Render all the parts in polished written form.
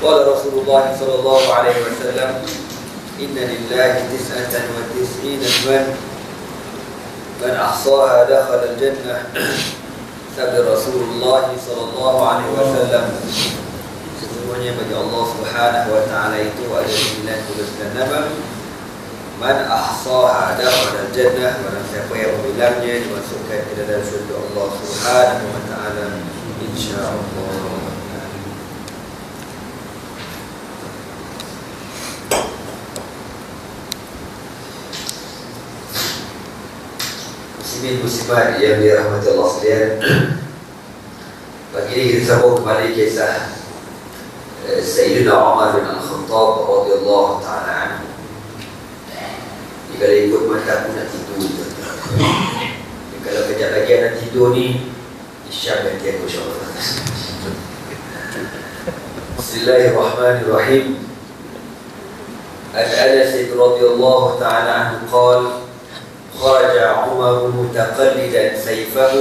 Qala Rasulullah sallallahu alaihi wasallam, inna lillahi 99 man ahsaha dakhala al-jannah. Sabda Rasulullah sallallahu alaihi wasallam, sesungguhnya bagi Allah Subhanahu wa taala itu ada 99 nama. Man ahsaha dakhala al-jannah, barang siapa yang memilangnya dimasukkan ke dalam syurga Allah Subhanahu wa taala insyaallah. Muslimat yang dirahmati Allah sekalian, pagi ini kita sambung kembali kisah Sayyidina Umar bin Al-Khattab radhiyallahu ta'ala anhu. Kalau ikut mata aku nak tidur. Kalau kejap lagi nak tidur ni, Isyam ganti aku insyaAllah. Bismillahirrahmanirrahim. An Anas radhiyallahu ta'ala anhu qala خرج عمر متقلدا سيفه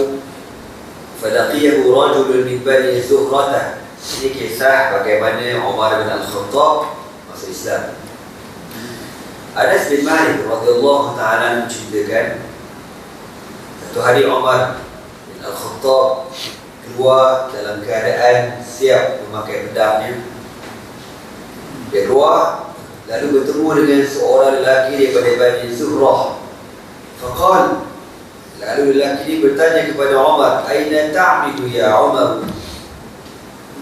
فلقيه رجل من بني زهرة. Ini kisah bagaimana Umar bin Al-Khattab masuk Islam. Anas bin Malik radhiyallahu ta'ala menceritakan, satu hari Umar bin Al-Khattab keluar dalam keadaan siap memakai pedangnya. Dia keluar lalu bertemu dengan seorang lelaki daripada Bani Zuhrah. Faqal, lalu lelaki ini bertanya kepada Umar, aina ta'midu ya Umar?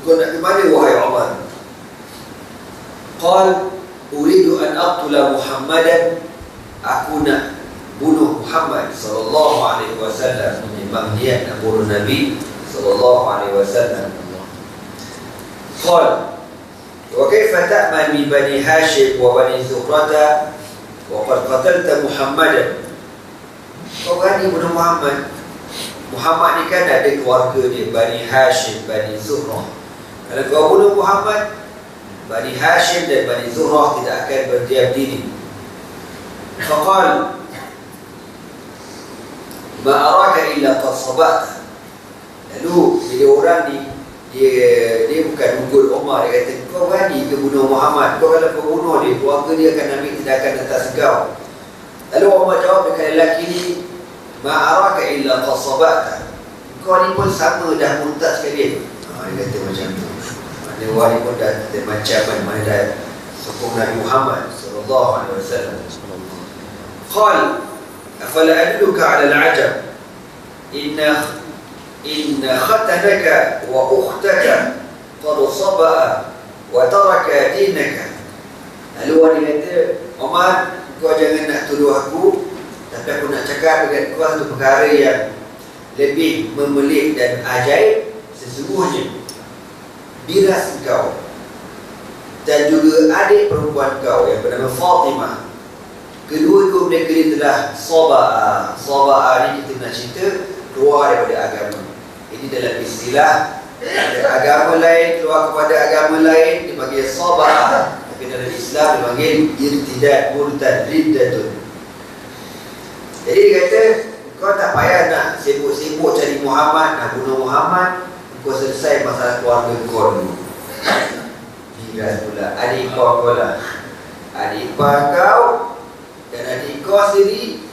Kau nak ke mana wahai Umar? Qal, uridu an aqtula Muhammadan. Aku nak bunuh Muhammad sallallahu alaihi wasallam. Memang niat nak bunuh Nabi sallallahu alaihi wasallam. Qal, wa kaifa ta'man min Bani Hashim wa Bani Zuhrata wa qad qatalta Muhammadan? Kau berani bunuh Muhammad? Muhammad ni kan ada keluarga dia, Bani Hashim, Bani Zuhrah. Kalau kau bunuh Muhammad, Bani Hashim dan Bani Zuhrah tidak akan berdiam diri. Faqal, ma araka illa qad sabata. Lalu bila orang ni dia bukan unggul Umar, dia kata, kau berani ke bunuh Muhammad? Kau kalau kau bunuh dia, keluarga dia akan ambil tindakan atas kau. Lalu Umar jawab dekat lelaki ni, ma'araka illa qasabata. Kau ni pun sama dah murtad sekali. Dia kata macam tu. Mana orang ni pun dah macam mana dah sokong Nabi Muhammad sallallahu alaihi wasallam. Qal, afala adluka 'ala al-'ajab? Inna khatanaka wa ukhtaka qad saba'a wa taraka dinaka. Lalu orang ni kata, Umar, kau jangan nak tuduh aku, tapi aku nak cakap dengan kau satu perkara yang lebih memelik dan ajaib. Sesungguhnya biras kau dan juga adik perempuan kau yang bernama Fatimah, kedua-dua mereka ni telah saba'a. Saba'a ni kita nak cerita keluar daripada agama. Ini dalam istilah ada agama lain keluar kepada agama lain dipanggil saba'a. Tapi dalam Islam dipanggil irtidad, murtad, riddatun. Jadi dia kata, kau tak payah nak sibuk-sibuk cari Muhammad, nak bunuh Muhammad. Kau selesai masalah keluarga kau dulu. Biras pula adik kau lah. Adik kau dan adik kau sendiri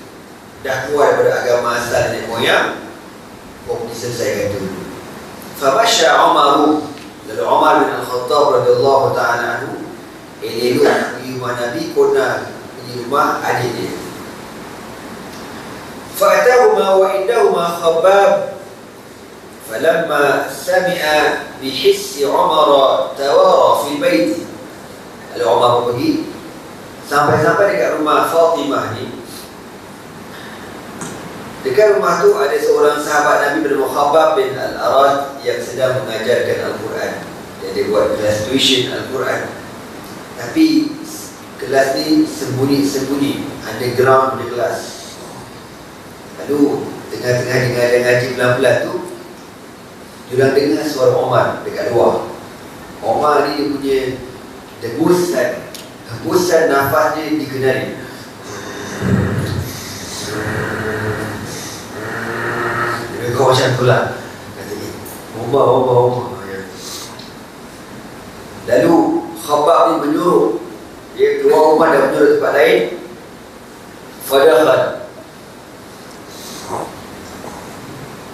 dah keluar daripada agama asal nenek moyang. Kau diselesaikan dulu. Fabasha Umaru. Lalu Umar bin Al-Khattab radhiyallahu ta'ala anhu elok pergi rumah Nabi, kona pergi rumah adik dia. Fa'atahuma wa indahuma Khabbab. Falamma sami'a bihissi Umar tawara fi baiti. Lalu Umar pergi sampai-sampai dekat rumah Fatimah ni. Dekat rumah tu ada seorang sahabat Nabi bernama Khabbab bin Al-Arad yang sedang mengajarkan Al-Quran. Dia buat kelas tuition Al-Quran. Tapi kelas ni sembunyi-sembunyi, underground di kelas. Lalu tengah-tengah dia ngaji pelan-pelan tu, diorang dengar suara Umar dekat luar. Umar ni dia punya hembusan nafas dia dikenali. Dia kau macam tu lah. Kata ni, Umar. Lalu Khabbab ni menyuruh, dia keluar rumah dan menyuruh tempat lain. Fadakhan,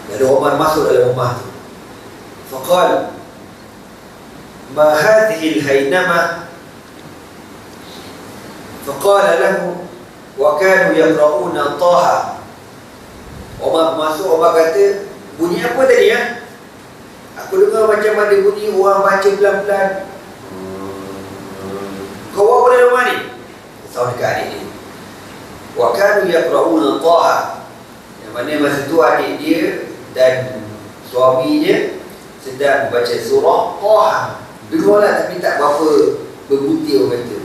lalu Umar masuk dalam rumah tu. Faqal, ma hadhihi al-haynama? Faqala lahu wa kanu yaqra'una Taha. Umar masuk, Umar kata, bunyi apa tadi ya? Aku dengar macam ada bunyi orang baca pelan-pelan. Kau bawa dari rumah ni? Tahu dekat adik ni. Wa kanu yaqra'una Taha, yang mana masa tu adik dia dan suaminya sedang baca surah Taha. Dengarlah tapi tak berapa berbutir orang kata.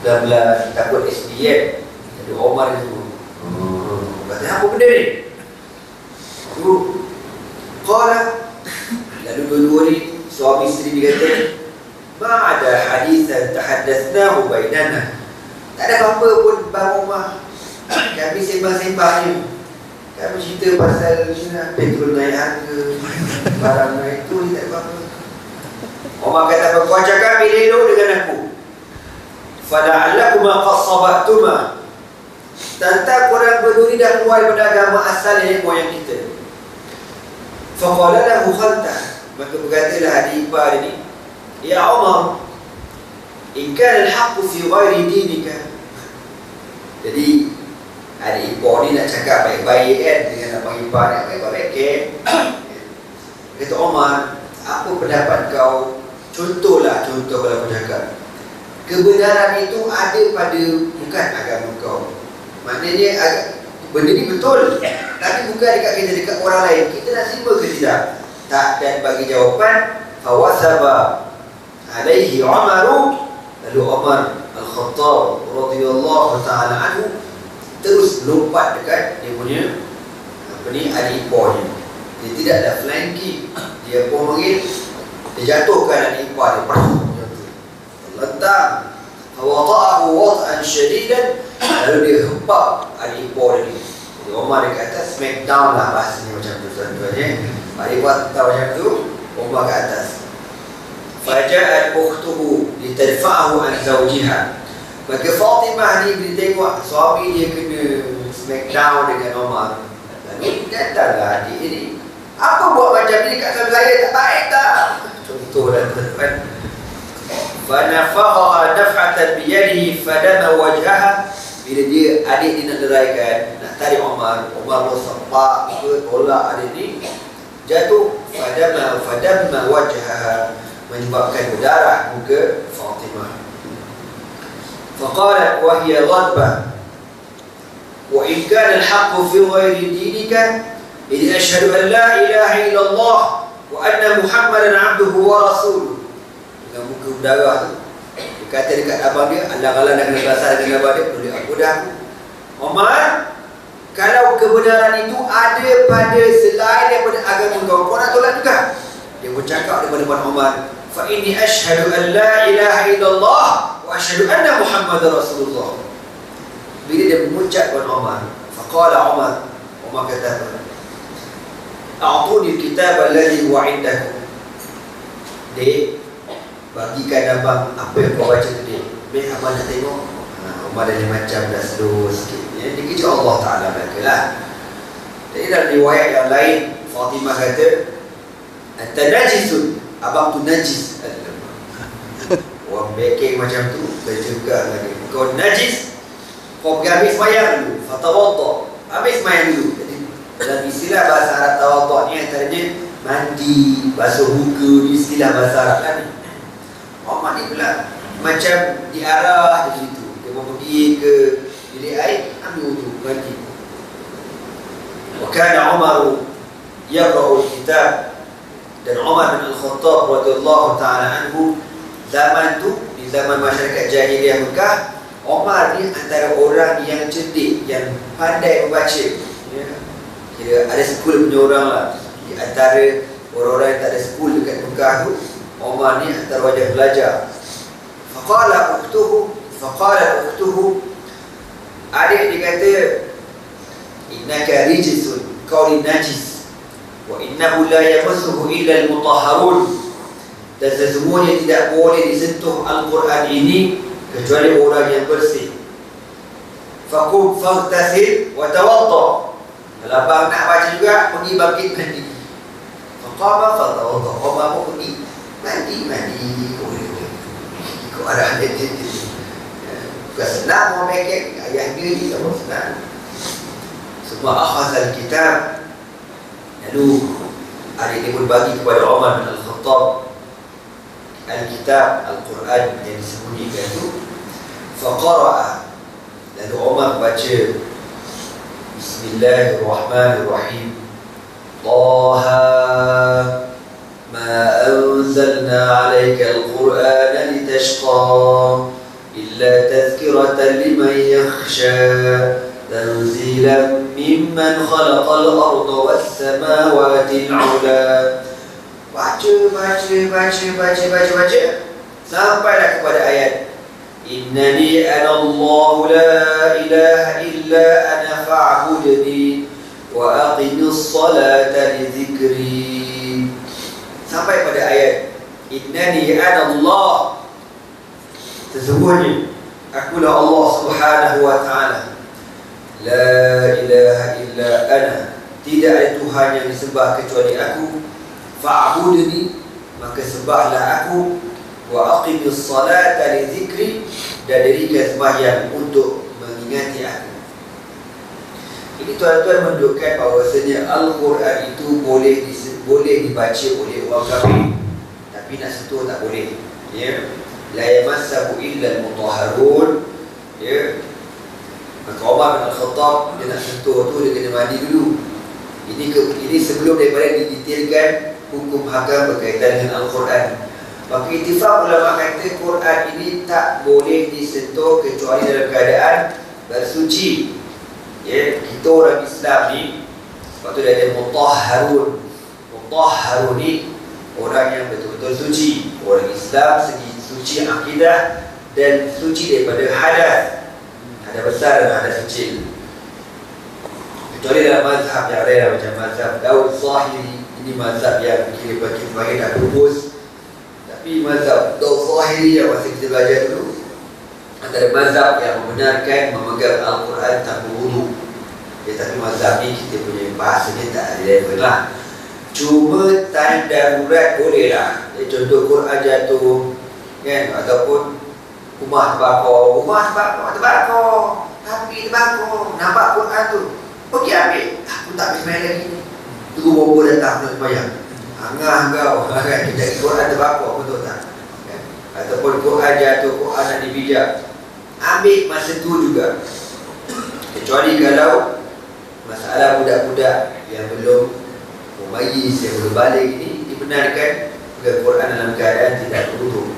Dah belah takut SDM. Ada Omar itu. Kata apa benda ni? Qala, lalu dua-dua ni suami isteri dia kata, ma ada hadithan tahaddathnahu bainana. Tak ada apa-apa pun Bang Omar, kami sembang-sembang ni. Kami cerita pasal petrol naik harga, barang naik tu, tak ada apa-apa. Omar kata, kau cakap elok dengan aku. Fala'allakuma qassabatuma. Tentang korang berdua ni dah keluar daripada agama asal yang moyang kita. Faqala lahu khantah, maka berkatalah adik ipar ni, ya Umar, in kana al-haqqu fi ghairi dinika. Jadi adik ipar ni nak cakap baik-baik kan dengan abang ipar nak baik-baik kan. Kata Umar, apa pendapat kau? Contoh kalau aku cakap kebenaran itu ada pada bukan agama kau. Maknanya benda ni betul, tapi bukan dekat kita, dekat orang lain. Kita nak terima ke tidak? Tak. Dan bagi jawapan, fawasaba alaihi Umaru, lalu Umar Al-Khattab radhiyallahu ta'ala anhu terus lompat dekat dia punya adik iparnya. Dia tidak ada flanking, dia pun panggil, dia jatuhkan adik ipar dia, terlentang. Fawada'ahu wad'an syadidan, lalu dia hempap adik ipar dia ni. Jadi Umar dia kata smack down lah bahasanya macam tu tuan-tuan. Adik ipar tahu macam tu, Umar ke atas. Faja'at ukhtuhu litarfa'ahu an zawjiha. Maka Fatimah ni bila tengok suami dia kena smack down dengan Umar, lalu datanglah adik dia ni, apa buat macam ni kat suami saya, tak baik tak? Contoh lah tuan-tuan. Fanafakhaha naf'atan biyadihi fadama wajhaha. Bila dia adik dia nak deraikan, nak tarik Umar pun sempak ke tolak adik ni, jatuh. Fadama wajhaha, menyebabkan berdarah muka Fatimah. Faqalat wa hiya ghadbah, wa in kana al-haqqu fi ghairi dinika idh ashhadu an la ilaha illallah wa anna Muhammadan 'abduhu wa rasuluhu. Dengan muka berdarah tu, dia kata dekat abang dia, alang-alang nak kena belasah dengan abang dia, boleh aku dah. Umar, kalau kebenaran itu ada pada selain daripada agama kau nak tolak juga? Dia pun cakap daripada depan Umar, fa inni ashhadu an la ilaha illallah wa ashhadu anna Muhammadar Rasulullah. Bila dia mengucap kepada Umar, faqala Umar kata, a'tuni al-kitab alladhi huwa indakum. Dek, bagikan abang apa yang kau baca tadi. Baik, abang nak tengok. Umar dah macam dah slow sikit. Dia kerja Allah Ta'ala mereka lah. Jadi dalam riwayat yang lain, Fatimah kata, anta najisun, abang tu najis. Orang backing macam tu, berjegah lagi. Kau najis, kau pergi habis mayang dulu. Fatawadda, habis mayang dulu. Jadi dalam istilah bahasa Arab tawadda ni antaranya mandi, basuh muka, ni istilah bahasa Arab kan. Umar ni pula macam diarah di situ. Dia mau pergi ke bilik air, ambil wudu, mandi. Wa kana Umar yaqra'u al-kitab, dan Umar bin Al-Khattab radhiyallahu ta'ala anhu zaman tu, di zaman masyarakat jahiliah Mekah, Umar ni antara orang yang cerdik, yang pandai membaca. Ya. Kira ada skul punya orang lah. Di antara orang-orang yang tak ada skul dekat Mekah tu, Umar ni antara wajah belajar. Faqala ukhtuhu, adik dia kata, innaka rijsun, kau ni najis, wa innahu la yamassuhu illa al-mutahharun, dan sesungguhnya tidak boleh disentuh Al-Quran ini kecuali orang yang bersih. Faqum faghtasil wa tawadda. Kalau abang nak baca juga, pergi bangkit mandi. Faqama fatawadda. Abang pun pergi mandi. Ikut arahan dia. Bukan senang orang mekek. Ayah dia ni tak senang. Semua akhazal kitab. Lalu adik dia pun bagi kepada Umar bin Al-Khattab Al-Kitab, Al-Quran yang disembunyikan itu. Faqara'a. Lalu Umar baca Bismillahirrahmanirrahim. Taha ma anzalna alaika al-Qur'ana litashqa illa tadhkiratan liman yakhsha tanzilan mimman khalaqal arda was samawati al-'ula. Baca sampailah kepada ayat Innani ana Allahu la ilaha illa ana fa'budni wa aqimis salata li dhikri. Sampai pada ayat Innani ana Allah, sesungguhnya akulah Allah Subhanahu wa ta'ala, la ilaha illa ana, tidak ada Tuhan yang disembah kecuali aku, fa'budni, maka sembahlah aku, wa aqimis salata li dhikri, dan dirikan sembahyang untuk mengingati aku. Ini tuan-tuan menunjukkan bahawasanya Al-Quran itu boleh dibaca oleh orang kafir, tapi nak sentuh tak boleh. Ya, la yamassahu illa al-mutahharun. Ya, maka Umar bin Al-Khattab dia nak sentuh tu, dia kena mandi dulu. Ini sebelum daripada didetailkan hukum hakam berkaitan dengan Al-Quran. Maka ittifaq ulama kata Quran ini tak boleh disentuh kecuali dalam keadaan bersuci. Ya, kita orang Islam ni, sebab tu dia ada mutahharun. Mutahharun ni orang yang betul-betul suci. Orang Islam segi suci akidah dan suci daripada hadas. Hadas besar dan hadas kecil. Kecuali dalam mazhab yang lain macam mazhab Daud Zahiri. Ini mazhab yang kira bagi dah lupus. Tapi mazhab Daud Zahiri yang masih kita belajar dulu, antara mazhab yang membenarkan memegang Al-Quran tanpa wudu. Ya, tapi mazhab ni kita punya bahasanya tak ada level lah. Cuma tanda darurat boleh lah. Ya, contoh Quran jatuh kan, ataupun rumah terbakar, api terbakar, nampak Quran tu, pergi ambil. Aku tak boleh main lagi ni. Tunggu bomba datang nak sembahyang. Angah kau kan, jadi Quran terbakar, betul tak? Kan? Ataupun Quran jatuh, Quran nak dibijak, ambil masa tu juga. Kecuali kalau masalah budak-budak yang belum mumayyiz, yang belum balik ini, dibenarkan pegang Quran dalam keadaan tidak berwudu.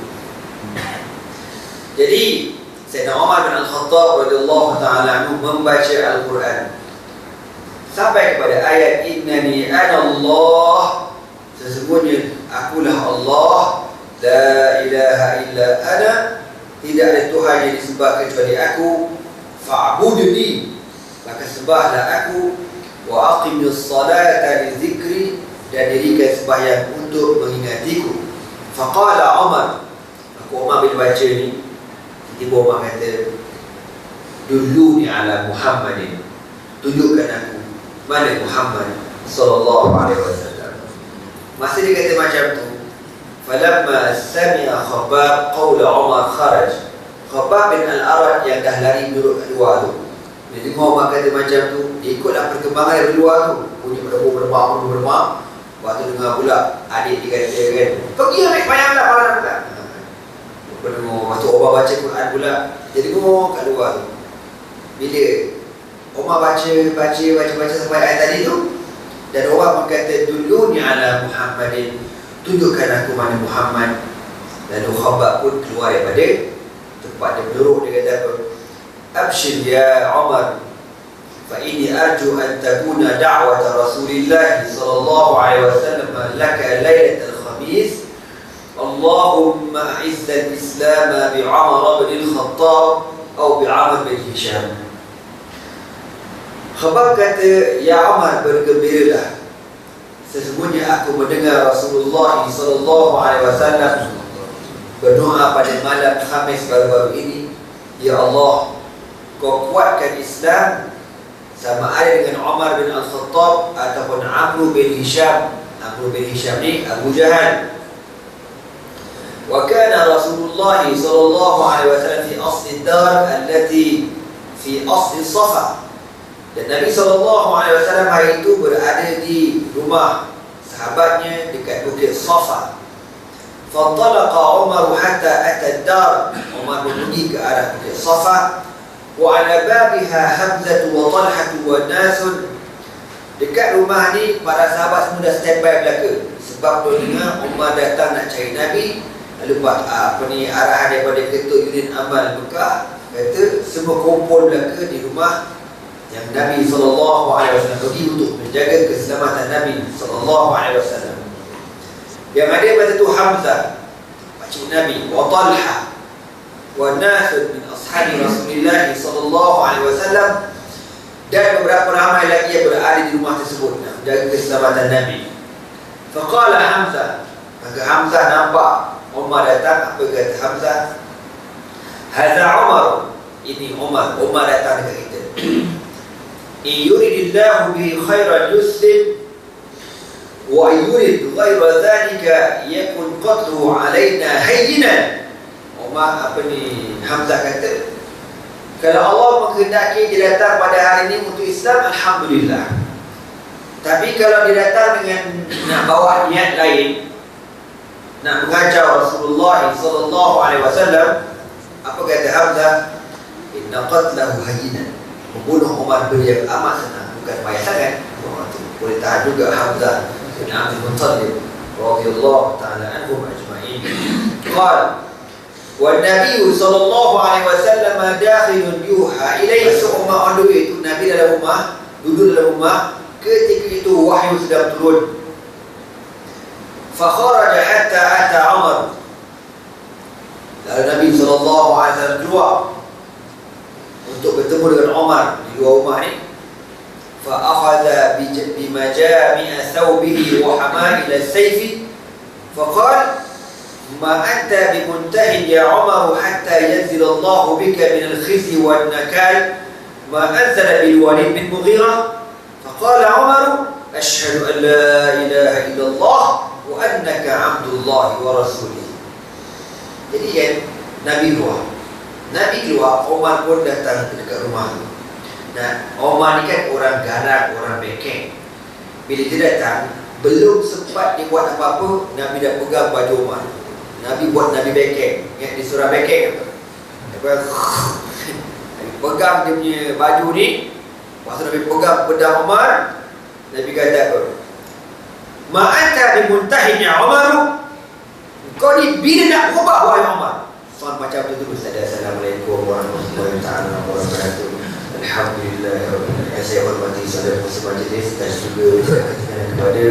Jadi Sayyidina Umar bin Al-Khattab radhiyallahu ta'ala anhu membaca Al-Quran sampai kepada ayat Innani ana Allah, sesungguhnya akulah Allah, la ilaha illa ana, tidak ada Tuhan yang disembah kecuali aku, fa'budni, maka sembahlah aku, wa aqimis salata li dhikri, dan dirikan sembahyang untuk mengingatiku. Faqala Umar, maka Umar bila baca ni, tiba Umar kata, dulluni ala Muhammadin, tunjukkan aku mana Muhammad sallallahu alaihi wasallam. Masa dia kata macam tu, falamma sami'a Khabbab qawla Umar kharaj. Khabbab bin Al-Arad yang dah lari duduk kat luar tu, dia dengar Umar kata macam tu, dia ikutlah perkembangan dari luar tu, bunyi berdebar. Waktu dengar pula adik dia kata kan, pergi ambil bayang lah para pula. Waktu Umar baca Quran pula, dia dengar kat luar tu. Bila Umar baca sampai ayat tadi tu, dan orang berkata dulunya ala Muhammadin, tunjukkan aku mana Muhammad. Lalu Khabbab pun keluar daripada tempat dia berduduk. Dia kata apa? Abshir ya Umar, fa inni arju an takuna da'wata Rasulillah sallallahu alaihi wasallam laka lailatul khamis. Allahumma a'izzal Islam bi Umar bin Al-Khattab atau bi Amr bin Hisham. Khabbab kata, "Ya Umar, bergembiralah. Sesungguhnya aku mendengar Rasulullah SAW berdoa pada malam Khamis baru-baru ini, Ya Allah, Kau kuatkan Islam sama ada dengan Umar bin Al-Khattab ataupun Amr bin Hisham." Amr bin Hisham ni Abu Jahal. Wa kana Rasulullah SAW fi asli dar allati fi asli Safa. Dan Nabi SAW hari itu berada di rumah sahabatnya dekat Bukit Safa. Fantalaqa Umar hatta ata ad-dar. Umar pergi ke arah Bukit Safa. Wa ala babiha Hamzah wa Talhah wa nasun. Dekat rumah ni para sahabat semua dah standby belaka. Sebab dia dengar Umar datang nak cari Nabi. Lalu arahan daripada ketua unit amal Mekah kata semua kumpul belaka di rumah yang Nabi SAW pergi untuk menjaga keselamatan Nabi SAW. Yang ada pada tu Hamzah, pakcik Nabi, wa Talha, wa Nasud min ashabi Rasulullah SAW, dan beberapa ramai lagi yang berada di rumah tersebut nak menjaga keselamatan Nabi. Faqala Hamzah, maka Hamzah nampak Umar datang. Apa kata Hamzah? Hadza Umar, ini Umar. Umar datang dekat kita. In yuridillahu bihi khairan yuslim wa yurid ghayra dhalika yakun qatluhu alaina hayyinan. Umar Hamzah kata, kalau Allah menghendaki dia datang pada hari ini untuk Islam, alhamdulillah. Tapi kalau dia datang dengan nak bawa niat lain, nak mengajar Rasulullah SAW, apa kata Hamzah? Inna qatlahu hayyinan. Membunuh Umar bin yang amat senang, bukan payah sangat. Boleh tahan juga Hamzah bin Abdul Muttalib radhiyallahu ta'ala anhum ajma'in. Qala wa Nabi sallallahu alaihi wasallam dakhilun yuha ilaihi. Umar on the way tu, Nabi dalam rumah, duduk dalam rumah. Ketika itu wahyu sedang turun. Fa kharaja hatta ata Umar. Lalu Nabi sallallahu alaihi wasallam keluar untuk bertemu dengan Umar di luar rumah ni. Fa akhadha bi majami' thawbihi wa hama'il as-sayf. Fa qala ما أنت بمنتهٍ يا عمر حتى ينزل الله بك من الخزي والنكال ما أنزل بالوليد بن مغيرة. فقال عمر أشهد أن لا إله إلا الله وأنك عبد الله ورسوله. Jadi kan Nabi keluar, Umar pun datang dekat rumah tu. Nah, Umar ni kan orang garang, orang bekeng. Bila dia datang, belum sempat dia buat apa-apa, Nabi dah pegang baju Umar. Nabi buat Nabi bekeng. Ingat di surah bekeng apa? Nabi pegang dia punya baju ni. Masa Nabi pegang pedang Umar, Nabi kata apa? Ma anta bimuntahin ya Umar. Kau ni bila nak ubah wahai Umar? Soal macam tu terus ada. Assalamualaikum warahmatullahi wabarakatuh. Alhamdulillah. Saya hormati saudara muslim majlis dan juga kepada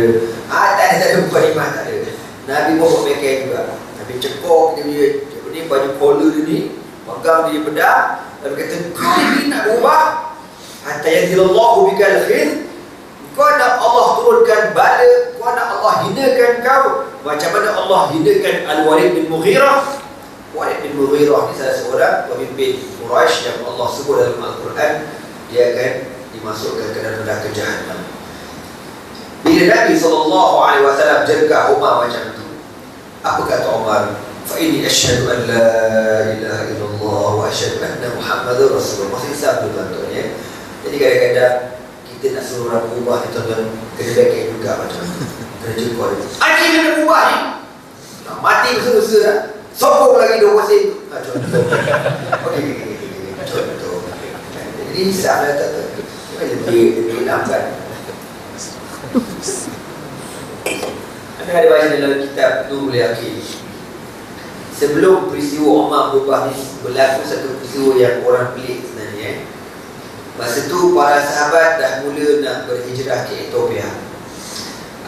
tak ada bukan iman, tak ada. Nabi bawa bekeng juga. Nabi cekok dia punya baju collar dia ni, pegang dia pedang, lalu kata, kau ni nak ubah hatta yanzilallahu bikal khir. Kau nak Allah turunkan bala, kau nak Allah hinakan kau macam mana Allah hinakan Al-Walid bin Mughirah. Walid bin Mughirah ni salah seorang pemimpin Quraisy yang Allah sebut dalam Al-Quran dia akan dimasukkan ke dalam neraka Jahannam. Bila Nabi SAW jerkah Umar macam tu, apa kata Umar? Fa inni asyhadu an la ilaha illallah wa asyhadu anna Muhammadar Rasulullah. Masih Islam tu tuan-tuan ya. Jadi kadang-kadang kita nak suruh orang ubah ni tuan-tuan, kena baik juga macam kena jumpa dia. Aji kena ubah ni. Nak mati bersama-sama dah. Sokong lagi 2 sen. Okey. Contoh. Jadi Islam lah tuan-tuan. Dia lambat. Anda ada baca dalam kitab Nurul Yaqin. Sebelum peristiwa Umar berubah ni berlaku satu peristiwa yang orang pelik sebenarnya. Masa tu para sahabat dah mula nak berhijrah ke Ethiopia.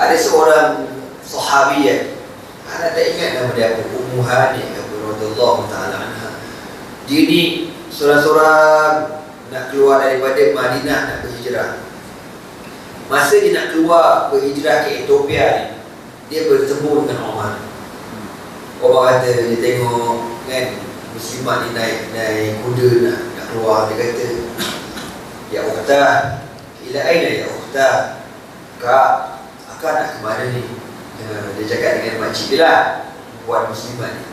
Ada seorang sahabiyah, anda tak ingat nama dia apa, Ummu Hani radhiyallahu ta'ala anha. Dia ni seorang-seorang nak keluar daripada Madinah, nak berhijrah. Masa dia nak keluar berhijrah ke Ethiopia ni, dia bertemu dengan Umar. Umar kata, dia tengok kan muslimat ni naik kuda nak keluar. Dia kata, ya Uqtah, ila aina ya Uqtah, Kak, akak nak ke mana ni? Dia cakap dengan makcik dia lah, buat muslimat ni.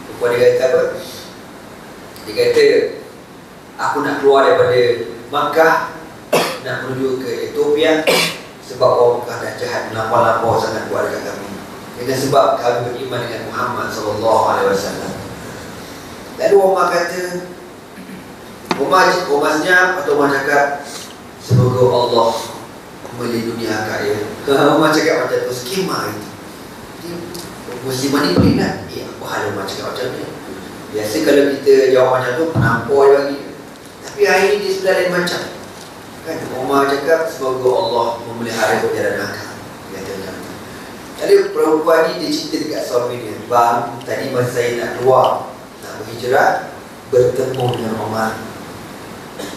Lepas dia kata apa? Dia kata, aku nak keluar daripada Makkah, nak menuju ke Ethiopia, sebab orang Makkah dah jahat melampau-lampau sangat buat dekat kami. Dengan sebab kami beriman dengan Muhammad SAW. Lalu Umar kata, Umar senyap atau Umar cakap, semoga Allah melindungi akak ya. Umar cakap macam tu, skema itu. Muslimah ni boleh tak? Apa hal Umar cakap macam ni? Biasa kalau kita jawab macam tu, penampor je bagi. Tapi hari ni dia sebelah lain macam kan? Umar cakap, semoga Allah memelihara perjalanan akak. Dia kata macam tu. Jadi perempuan ni dia cerita dekat suami dia, bang, tadi masa saya nak keluar, nak berhijrah, bertemu dengan Umar.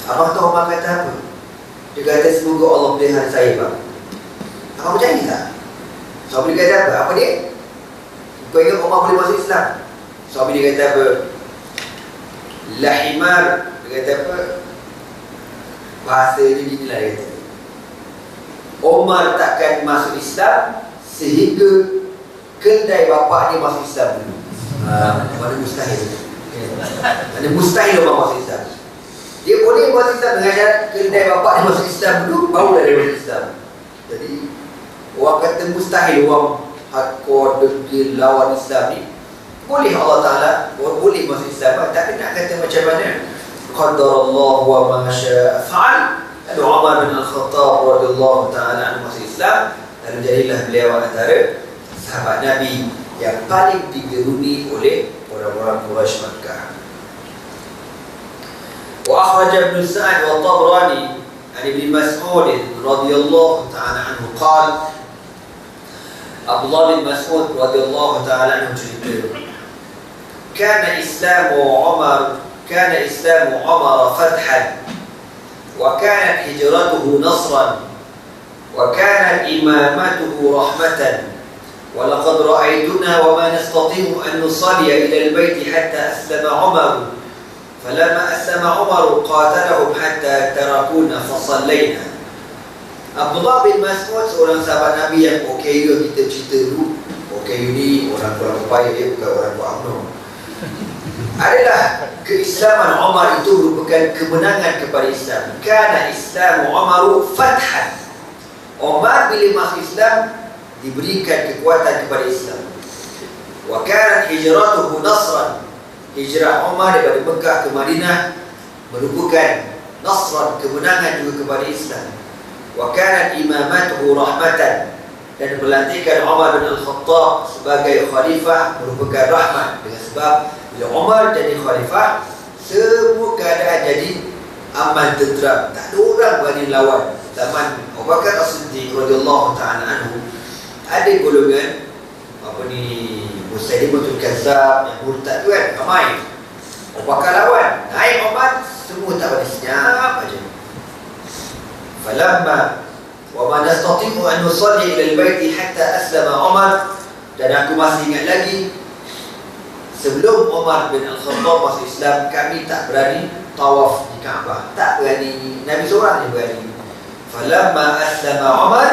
Abang tahu Umar kata apa? Dia kata, semoga Allah pelihara saya bang. Abang percaya tak? Suami dia kata apa? Apa dia? Kau ingat Umar boleh masuk Islam? Suami dia kata apa? Lahimar. Dia kata apa? Bahasa dia gini lah, dia kata, Umar takkan masuk Islam sehingga kedai bapak dia masuk Islam dulu. Mana mustahil. Mana mustahil Umar masuk Islam. Dia boleh masuk Islam dengan syarat kedai bapak dia masuk Islam dulu, barulah dia masuk Islam. Jadi orang kata mustahil, orang hardcore, degil, lawan Islam ni, boleh Allah Ta'ala, boleh masuk Islam. Tapi nak kata macam mana? Qadarallahu wa ma syaa fa'al. Lalu Umar bin Al-Khattab radhiyallahu ta'ala anhu masuk Islam. Lalu jadilah beliau antara sahabat Nabi yang paling digeruni oleh orang-orang Quraisy Makkah. Wa akhraj Ibn Sa'd wa Tabrani an Ibn Mas'ud radhiyallahu ta'ala anhu qala, Abdullah bin Mas'ud radhiyallahu ta'ala anhu cerita, kana Islamu Umar fathan, wa kanat hijratuhu nasran, wa kanat imamatuhu rahmatan, wa laqad ra'aytuna wa ma nastati'u an nusalliya ila al-bayt hatta aslama Umar, falamma aslama Umar qatalahum hatta tarakuna fa sallayna. Abdullah bin Mas'ud, seorang sahabat Nabi yang OKU kita cerita dulu. OKU ni orang kurang upaya, dia bukan orang buat UMNO. Adalah keislaman Umar itu merupakan kemenangan kepada Islam. Kana Islamu Umaru fathan. Umar bila masuk Islam diberikan kekuatan kepada Islam. Wa kanat hijratuhu nasran. Hijrah Umar daripada Mekah ke Madinah merupakan nasran, kemenangan juga kepada Islam. Wa kanat imamatuhu rahmatan, dan pelantikan Umar bin Al-Khattab sebagai khalifah merupakan rahmat. Dengan sebab bila Umar jadi khalifah, semua keadaan jadi aman tenteram, tak ada orang berani lawan. Zaman Abu Bakar As-Siddiq radhiyallahu ta'ala anhu, ada golongan apa ni, Musailimah Kazzab yang murtad tu kan, ramai. Abu Bakar lawan, naik Umar, semua tak berani, senyap aja. Falamma wa ma nastati'u an nusalli ila al-baiti hatta aslama Umar. Dan aku masih ingat lagi, sebelum Umar bin Al-Khattab masuk Islam, kami tak berani tawaf di Kaabah, tak berani, Nabi seorang je berani. Falamma aslama Umar,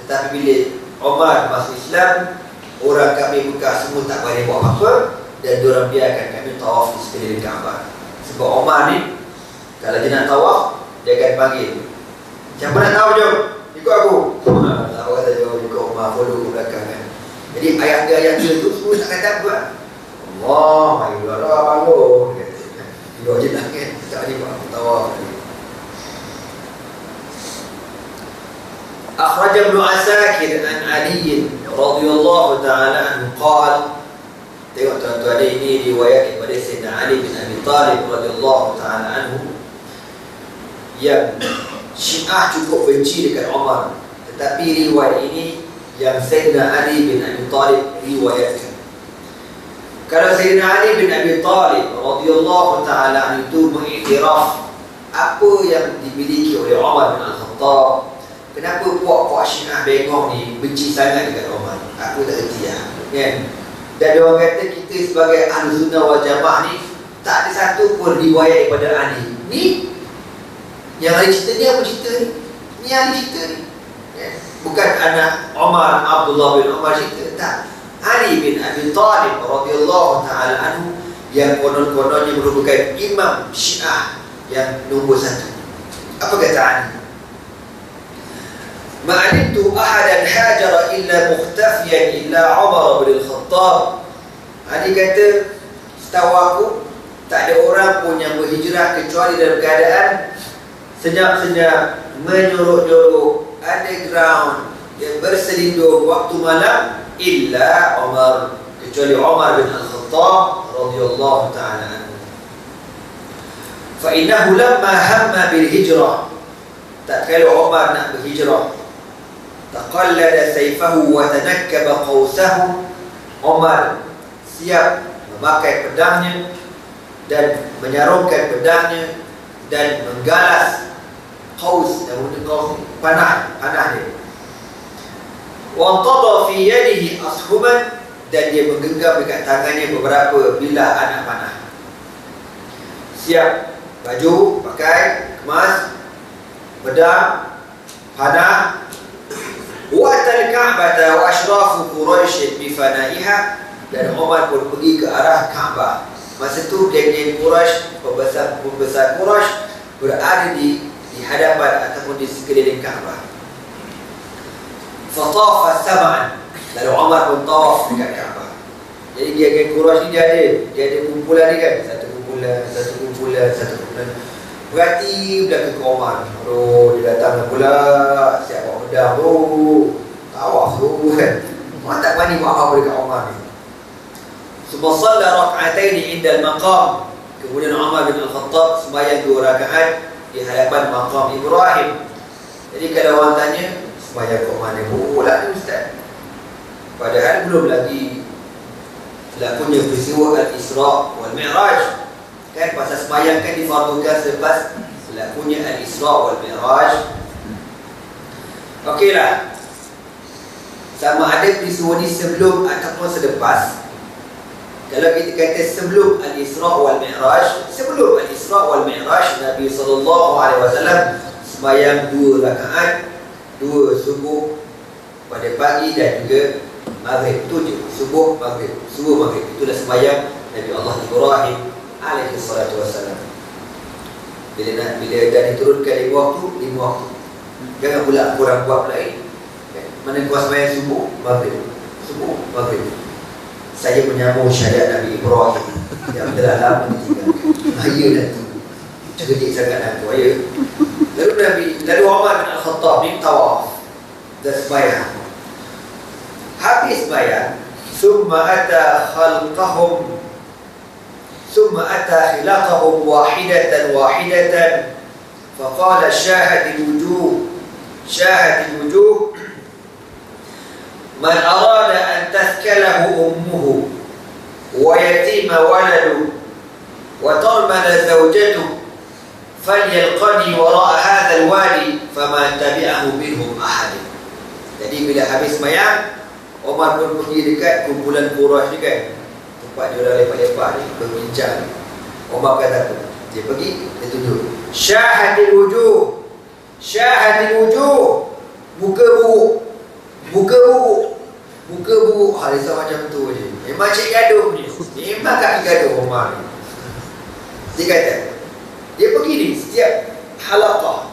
tetapi bila Umar masuk Islam, orang kami Mekah semua tak berani buat apa-apa, dan diorang biarkan kami tawaf di sekeliling Kaabah. Sebab Umar ni, kalau dia nak tawaf, dia akan panggil, siapa nak tahu jom, ikut aku. Tak kata jom, ikut Umar, follow ke belakang kan. Jadi ayat dia tu semua tak kata apa. Allah, ayolah, bangun. Dia je lah kan, tak ada buat tawaf. Akhraj Ibn Asakir an Ali radhiyallahu ta'ala anhu qala. Tengok tuan-tuan, ini riwayat daripada Sayyidina Ali bin Abi Talib radhiyallahu ta'ala anhu, yang Syiah cukup benci dekat Umar, tetapi riwayat ini yang Sayyidina Ali bin Abi Talib riwayatkan. Kalau Sayyidina Ali bin Abi Talib radhiyallahu ta'ala anhu itu mengiktiraf apa yang dimiliki oleh Umar bin Al-Khattab. Kenapa puak-puak Syiah bengong ni benci sangat dengan Umar? Aku tak kerti lah, kan? Dan dia orang kata kita sebagai Ahlus Sunnah wal Jamaah ni tak ada satu pun riwayat daripada Ali. Ni yang Ali cerita ni, apa cerita ni? Ni Ali cerita ni, kan? Bukan anak Umar, Abdullah bin Umar cerita, tak. Ali bin Abi Talib radhiyallahu ta'ala anhu yang konon-kononnya merupakan imam Syiah yang nombor satu. Apa kata Ali? Ma'alimtu ahadan hajara illa mukhtafiyan illa Umar bin Al-Khattab. Ali kata, setahu aku tak ada orang pun yang berhijrah kecuali dalam keadaan senyap-senyap, menyorok-jorok, underground, yang berselindung waktu malam, illa Umar, kecuali Umar bin Al-Khattab radhiyallahu ta'ala anhu. Fa innahu lamma hamma bil hijrah, tak kala Umar nak berhijrah, taqallada sayfahu wa tanakkaba qawsahu, Umar siap memakai pedangnya dan menyarungkan pedangnya dan menggalas qaus, dan qaus panah dia. Wa antada fi yadihi ashuman, dan dia menggenggam dekat tangannya beberapa bilah anak panah. Siap baju pakai, kemas, pedang, panah. Wa atal Ka'bah wa ashrafu Quraisy bi fanaiha, dan Umar pun pergi ke arah Kaabah. Masa tu geng-geng Quraisy, pembesar Quraisy berada di hadapan ataupun di sekeliling Kaabah. Fatafa sab'an, lalu Umar pun tawaf dekat Kaabah. Jadi geng-geng Quraisy ni dia ada kumpulan ni kan, satu kumpulan. Berarti belakang ke Umar. Aduh, dia datang pula, siap bawa pedang tu, tawaf tu kan. Orang tak berani buat apa dekat Umar ni. Summa shalla rak'ataini 'inda al-maqam. Kemudian Umar bin Al-Khattab sembahyang 2 rakaat di hadapan maqam Ibrahim. Jadi kalau orang tanya, sembahyang kat mana pula ni ustaz? Padahal belum lagi berlakunya peristiwa Al-Isra' wal Mi'raj. Kan pasal sembahyang kan difardukan selepas berlakunya Al-Isra' wal Mi'raj. Okeylah, sama ada peristiwa ni sebelum ataupun selepas. Kalau kita kata sebelum Al-Isra' wal Mi'raj, sebelum Al-Isra' wal Mi'raj, Nabi SAW sembahyang 2 rakaat, 2 subuh pada pagi dan juga maghrib. Itu je, subuh maghrib. Itulah sembahyang Nabi Allah Ibrahim alaihi salatu wassalam. Bila dah diturunkan 5 waktu. Jangan pula kurang buat lain. Mana kuas sembahyang subuh maghrib. Saya menyambung syariat Nabi Ibrahim yang telah lama ditinggalkan. Ya dah tu, cerdik sangat aku. Ya. Lalu Umar bin Al-Khattab ni tawaf dan sembahyang. Habis sembahyang, summa ata khilaqahum wahidatan faqala syahadil wujuh man arada an tathkalahu ummuhu wa yatima waladuhu wa tarmala zawjatuhu falyalqani wara'a hadha alwadi fama tabi'ahu minhum ahad. Jadi bila habis sembahyang, Umar pun pergi dekat kumpulan Quraisy ni kan, tempat dia orang lepak-lepak ni berbincang. Umar kata apa? Dia pergi, dia tunjuk syahadil wujuh, muka buruk, Halisah macam tu je. Memang cik gaduh ni, memang kaki gaduh Umar ni. Dia kata, dia pergi ni setiap halaqah,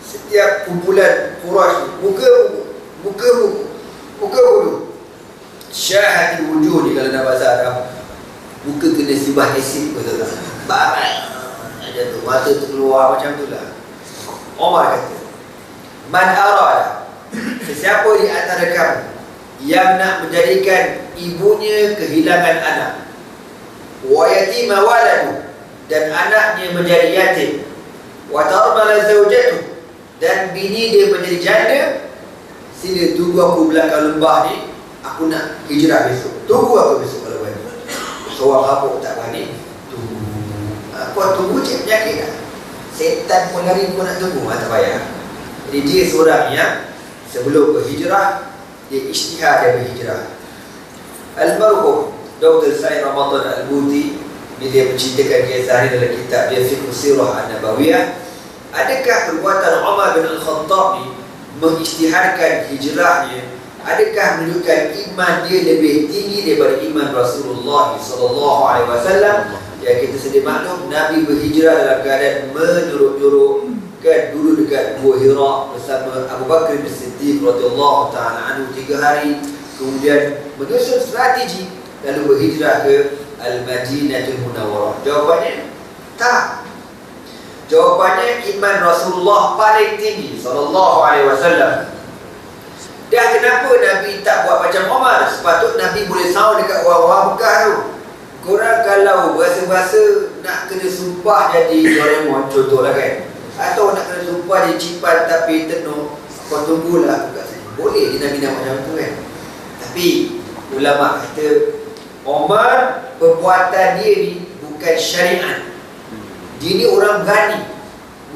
setiap kumpulan Quraisy, muka buruk. Syahadil wujuh ni kalau nak bahasa Arab, muka kena sibah asid, betul tak? Barat macam tu, mata tu keluar macam tu lah. Umar kata, man arada, sesiapa di antara kamu yang nak menjadikan ibunya kehilangan anak, wa yatima waladu, dan anaknya menjadi yatim, wa tarmala zawjatuhu, dan bini dia menjadi janda, sila tunggu aku belakang lembah ni, aku nak hijrah besok. Tunggu aku besok kalau berani. Seorang habuk tak berani, tunggu. Kau tunggu cek penyakit dah. Setan pun lari pun nak tunggu, tak payah. Jadi dia seorang yang sebelum berhijrah, dia ijtihad dia berhijrah. Al-Marhum Dr. Said Ramadan Al-Buti, dia menceritakan kisah ini dalam kitab dia Fiqh Sirah An-Nabawiyah. Adakah perbuatan Umar bin Al-Khattab ni mengijtihadkan hijrahnya, adakah menunjukkan iman dia lebih tinggi daripada iman Rasulullah SAW? Yang kita sedia maklum, Nabi berhijrah dalam keadaan menurut-nurut, kan, dulu dekat Gua Hira bersama Abu Bakar bin Siddiq radhiyallahu ta'ala anhu 3 hari, kemudian menyusun strategi lalu berhijrah ke Al-Madinatul Munawwarah. Jawapannya tak. Jawapannya iman Rasulullah paling tinggi sallallahu alaihi wasallam. Dan kenapa Nabi tak buat macam Umar? Sepatut Nabi boleh sound dekat orang-orang Mekah tu. Korang kalau bahasa-bahasa nak kena sumpah jadi Doraemon contohlah kan, atau nak kena sumpah jadi Cipan tapi tenuk, kau tunggulah kat sini. Boleh dia Nabi nak macam tu kan. Tapi ulama kata Umar, perbuatan dia ni bukan syariat. Dia ni orang berani.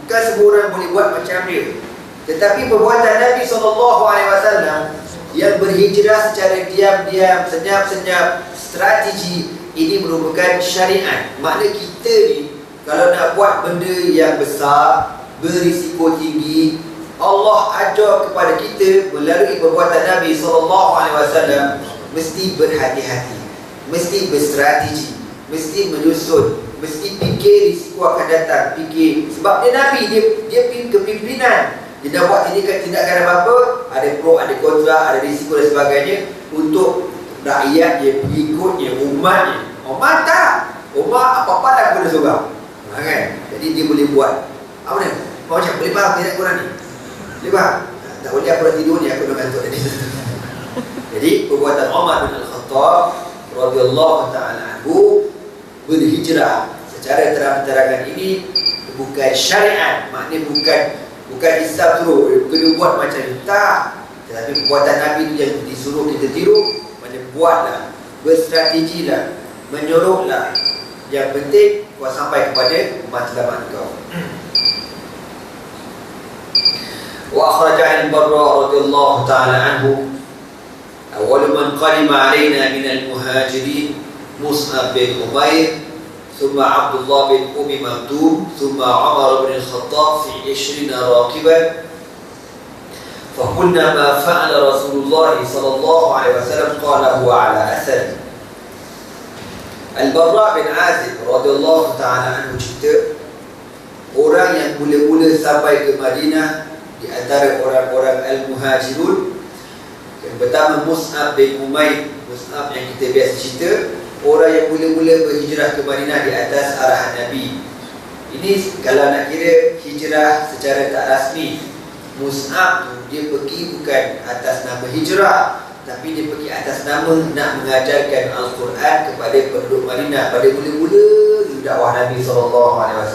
Bukan semua orang boleh buat macam dia. Tetapi perbuatan Nabi SAW yang berhijrah secara diam-diam, senyap-senyap, strategi, ini merupakan syariat. Makna kita ni kalau nak buat benda yang besar, berisiko tinggi, Allah ajar kepada kita melalui perbuatan Nabi SAW mesti berhati-hati, mesti berstrategi, mesti menyusun, mesti fikir risiko akan datang, fikir. Sebab dia Nabi, dia kepimpinan. Dia dah buat tindakan apa-apa, ada pro, ada kontra, ada risiko dan sebagainya untuk rakyatnya, pengikutnya, umatnya. Umar tak. Umar apa-apa dah boleh seorang. Kan? Jadi dia boleh buat. Apa ni? Macam boleh faham tidak korang ni? Boleh faham? Tak boleh aku dah tidur ni, aku dah kantuk tadi. Jadi perbuatan Umar bin Al-Khattab radhiyallahu ta'ala anhu berhijrah secara terang-terangan ini bukan syariat. Maknanya bukan Islam suruh kena buat macam ni, tak. Tetapi perbuatan Nabi itu yang disuruh kita tiru. Maknanya buatlah, berstrategilah, menyuruhlah. Yang penting kau sampai kepada matlamat kau. Wa akhrajah al-Barra radhiyallahu ta'ala anhu, awal man qalima alaina min al-muhajirin Mus'ab bin Umair, ثم عبد الله بن أم مكتوم، ثم عمر بن الخطاب في 20 راكبا، فقلنا ما فعل رسول الله صلى الله عليه وسلم قال هو على أثر. Al-Barra bin Azib radhiyallahu ta'ala anhu cerita, orang yang mula-mula sampai ke Madinah di antara orang-orang Al-Muhajirun, yang pertama Mus'ab bin Umair. Mus'ab yang kita biasa cerita, orang yang mula-mula berhijrah ke Madinah di atas arahan Nabi. Ini kalau nak kira hijrah secara tak rasmi, Mus'ab tu dia pergi bukan atas nama hijrah, tapi dia pergi atas nama nak mengajarkan Al-Quran kepada penduduk Madinah pada mula-mula dakwah Nabi SAW.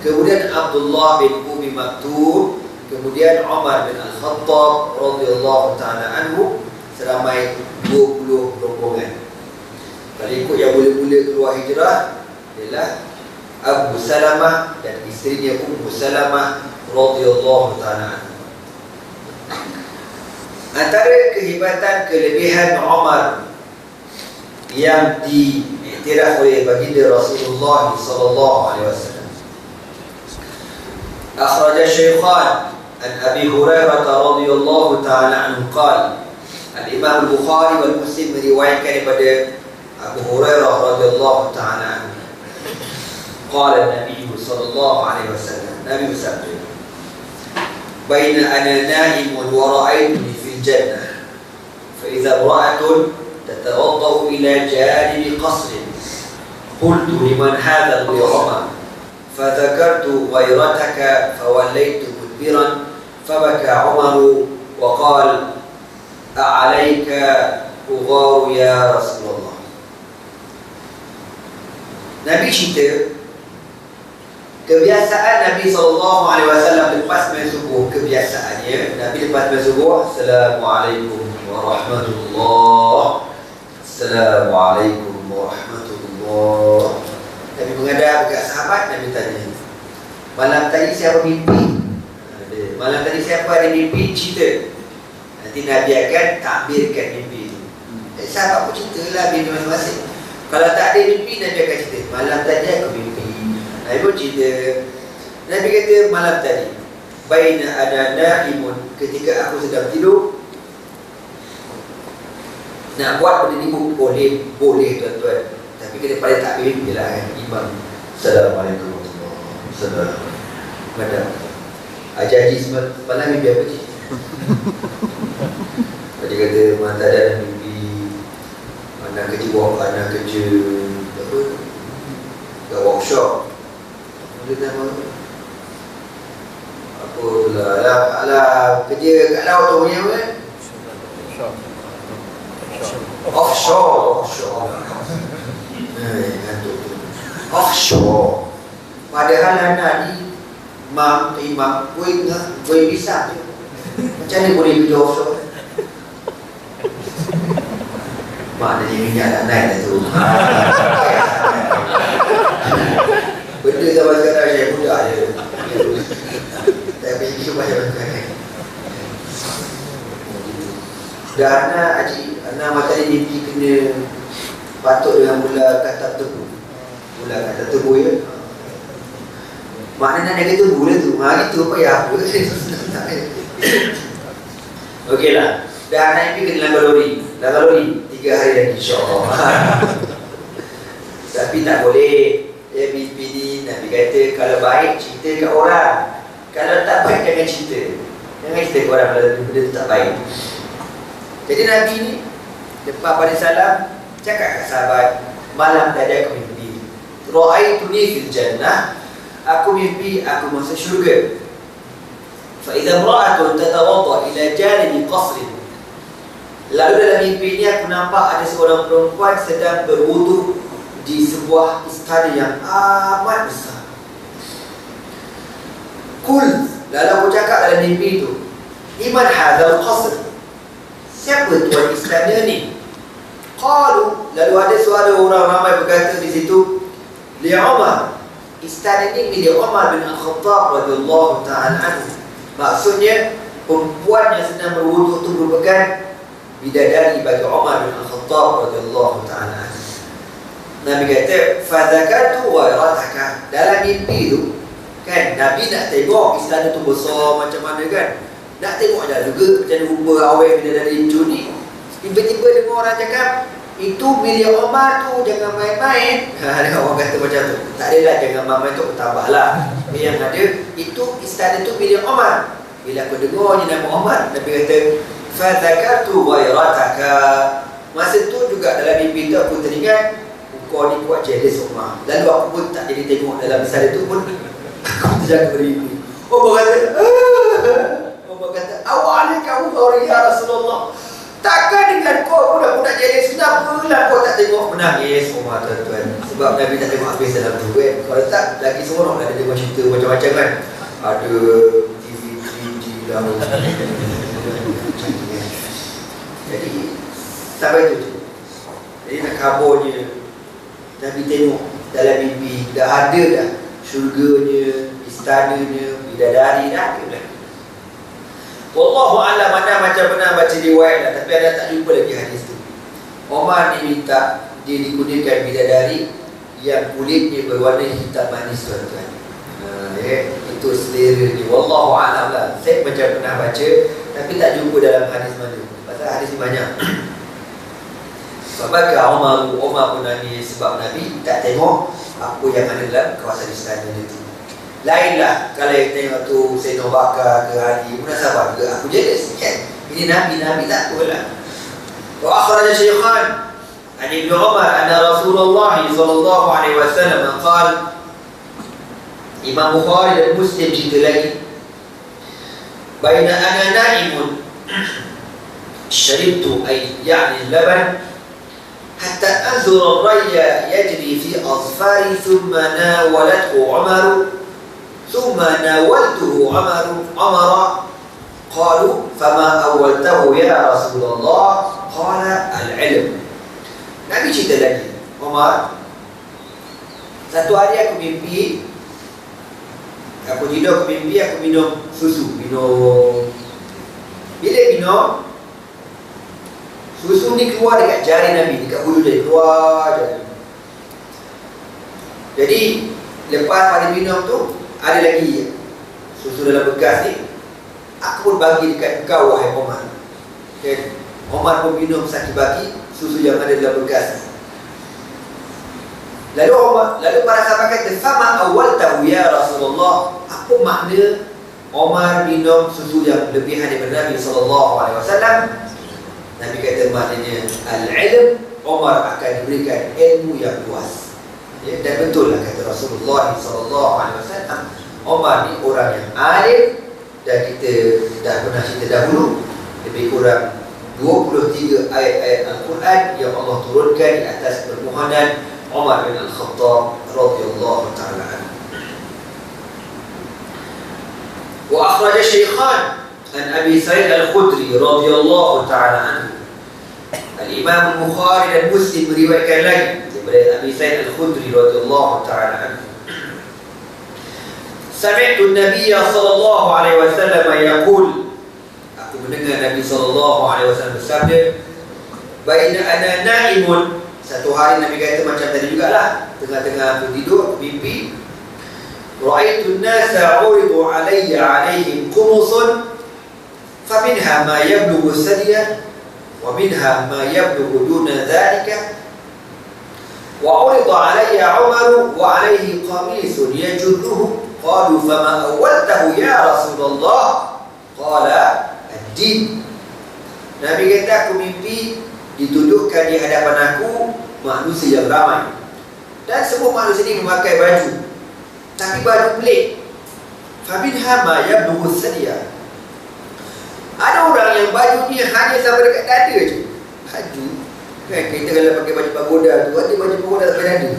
Kemudian Abdullah bin Umi Maktum, kemudian Umar bin Al-Khattab radhiyallahu ta'ala anhu, seramai 20 rombongan. Kalau ikut yang mula-mula keluar hijrah ialah Abu Salamah dan isterinya Ummu Salamah radhiyallahu ta'ala anhu. Antara kehebatan kelebihan Umar yang diiktiraf oleh baginda Rasulullah sallallahu alaihi wasallam, akhraj Shaykhan an Abi Hurairah radhiyallahu ta'ala anhu qala, Al-Imam Al-Bukhari wal Muslim meriwayatkan daripada Abu Hurairah radhiyallahu ta'ala anhu, qala Nabi sallallahu alaihi wasallam, Nabi bersabda, baina ana na'imun wa ra'aytuni fil jannah fa idza ra'atun tatawaddau ila janibi qasrin qultu liman hadha al-ghirama fa dhakartu ghayrataka fa wallaytu mudbiran fabaka Umaru wa qala a'alayka ugharu ya Rasulullah. Nabi cerita kebiasaan Nabi SAW lepas main subuh. Kebiasaannya Nabi lepas main subuh, Assalamualaikum warahmatullahi, Assalamualaikum warahmatullahi. Nabi menghadap dekat sahabat, Nabi tanya, Malam tadi siapa mimpi? Malam tadi siapa ada mimpi? Cerita. Nanti Nabi akan takbirkan mimpi itu. Sahabat pun ceritalah mimpi masing-masing. Kalau tak ada mimpi, Nabi akan cerita. Malam tadi aku mimpi. Nabi pun cerita. Nabi kata malam tadi, baina ana naimun, ketika aku sedang tidur. Nak buat benda ni boleh tuan-tuan. Tapi kita paling takbir ialah kan imam. Assalamualaikum warahmatullahi wabarakatuh. Madam. Haji semalam mimpi apa cik? Dia kata mana tak ada mimpi anak kerja apa? Kat workshop. Dia nama apa lah kerja kat laut tu punya apa? Offshore. Offshore. Padahal anak ni imam gue bisa je. Macam mana boleh kerja offshore? Maknanya minyak tak naik dah tu. Benda zaman sekarang saya mudah je. Tapi fikir macam-macam. Dan anak mata ni mimpi kena patuk dengan bola katak tebu. Bola katak tebu ya. Maknanya nak kata bola tu. Itu apa ya apa. Okeylah. Dan anak mimpi kena langgar lori 3 hari lagi insya-Allah. Tapi tak boleh. Ya mimpi ni Nabi kata kalau baik cerita kat orang. Kalau tak baik jangan cerita. Jangan cerita kat orang kalau benda tu tak baik. Jadi Nabi ni lepas pada salam cakap kat sahabat, malam tadi aku mimpi. Ra'aituni fil jannah, aku mimpi aku masuk syurga. Fa idza imra'atun tatawadda ila janibi qasrin. Lalu dalam mimpi ni aku nampak ada seorang perempuan sedang berwudu di sebuah istana yang amat besar. Kul, lalu aku cakap dalam mimpi itu, iman hadzal qasr? Siapa tuan istana ni? Qalu, lalu ada suara orang ramai berkata di situ, li Umar, istana ni milik Umar bin Al-Khattab radhiyallahu ta'ala anhu. Maksudnya perempuan yang sedang berwuduk itu merupakan bidadari bagi Umar bin Al-Khattab radhiyallahu ta'ala anhu. Nabi kata, fadzakartu ghairataka. Dalam mimpi tu kan Nabi nak tengok istana tu besar macam mana kan. Nak tengok dah juga macam rupa awet bidadari itu ni. Tiba-tiba dengar orang cakap, itu milik Umar tu, jangan main-main. Ada orang kata macam tu. Tak adalah jangan main-main tu, tambahlah. Yang ada, itu istana tu milik Umar. Bila aku dengar ni nama Umar, Nabi kata, fadzakartu ghairataka. Masa tu juga dalam mimpi tu aku teringat, kau ni kuat jealous Umar. Lalu aku pun tak jadi tengok dalam istana tu pun aku terjaga berdiri. Umar kata, awalnya kamu ya Rasulullah. Takkan dengan kau budak-budak jealous, kenapalah kau tak tengok menangis Umar tuan-tuan. Sebab Nabi tak tengok habis dalam tu kan. Kalau tak, lagi seronok ada tengok cerita macam-macam kan. Ada TV 3D lah. Jadi sampai tu. Jadi nak kabarnya Nabi tengok dalam mimpi, dah ada dah syurganya, istananya, bidadari dah ada dah. Wallahu a'lam, mana macam pernah baca riwayat dah, tapi ada tak jumpa lagi hadis tu. Umar ni minta dia digunakan bidadari yang kulitnya berwarna hitam manis tuan-tuan. Itu selera ni. Wallahu a'lam lah. Saya macam pernah baca tapi tak jumpa dalam hadis mana. Pasal hadis ni banyak. Sebabkan Umar pun nangis sebab Nabi tak tengok apa yang ada dalam kawasan istana itu. Lainlah kalau yang tengok tu Sayyidina Bakar ke Ali, munasabah juga aku jealous kan. Ini Nabi tak apalah. Wa akhraja Syaikhan an Ibn Umar anna Rasulullah sallallahu alaihi wasallam qala, Imam Bukhari dan Muslim cerita lagi, baina ana na'imun syaribtu ay ya'ni laban حتى أنظر الري يجري في أظفاري ثم ناولته عمر ثم ناولته عمر قالوا فما أولته يا رسول الله قال العلم. Nabi cerita lagi, Umar, satu hari aku mimpi Aku tidur, aku mimpi, aku minum susu. Bila minum, susu ni keluar dekat jari Nabi, dekat hulu dia, keluar jari. Jadi lepas pada minum tu, ada lagi susu dalam bekas ni. Aku pun bagi dekat kau, wahai Omar. Okay. Omar pun minum satu bagi susu yang ada dalam bekas ni. Lalu para sahabat kata, "Fama awwaltahu ya Rasulullah?" Apa makna Omar minum susu yang lebihan daripada Nabi SAW? Nabi kata maknanya al-ilm, Omar akan diberikan ilmu yang luas. Ya, dan betul lah kata Rasulullah SAW, Omar ni orang yang alim. Dan kita dah pernah cerita dahulu, lebih kurang 23 ayat-ayat Al-Quran yang Allah turunkan di atas permohonan Umar bin Al-Khattab radhiyallahu ta'ala anhu. Wa akhraj Shaykhan an Abi Sa'id Al-Khudri radhiyallahu ta'ala anhu. Al-Imam Al-Bukhari dan Muslim meriwayatkan lagi daripada Abi Sa'id Al-Khudri radhiyallahu ta'ala anhu. Sami'tu an-nabiy sallallahu alaihi wasallam yaqul, aku mendengar Nabi sallallahu alaihi wasallam bersabda, baina ana na'imun. Satu hari Nabi kata macam tadi jugalah, tengah-tengah aku tidur, aku mimpi, ra'aitu an-nasa 'uridu 'alayya 'alaihim qumusun faminha ma yablughu sadiyah wa minha ma yablughu duna dhalika wa 'urida 'alayya 'Umar wa 'alayhi qamisun yajurruhu. Qalu fama awwaltahu ya Rasulullah? Qala ad-din. Nabi kata, aku mimpi dituduhkan di hadapan aku manusia yang ramai, dan semua manusia ini memakai baju, tapi baju pelik. Faminha ma yablughu sadiyah. Ada orang yang baju ni hanya sampai dekat dada je. Baju kan, kita kalau pakai baju pagoda tu, ada baju pagoda sampai dada,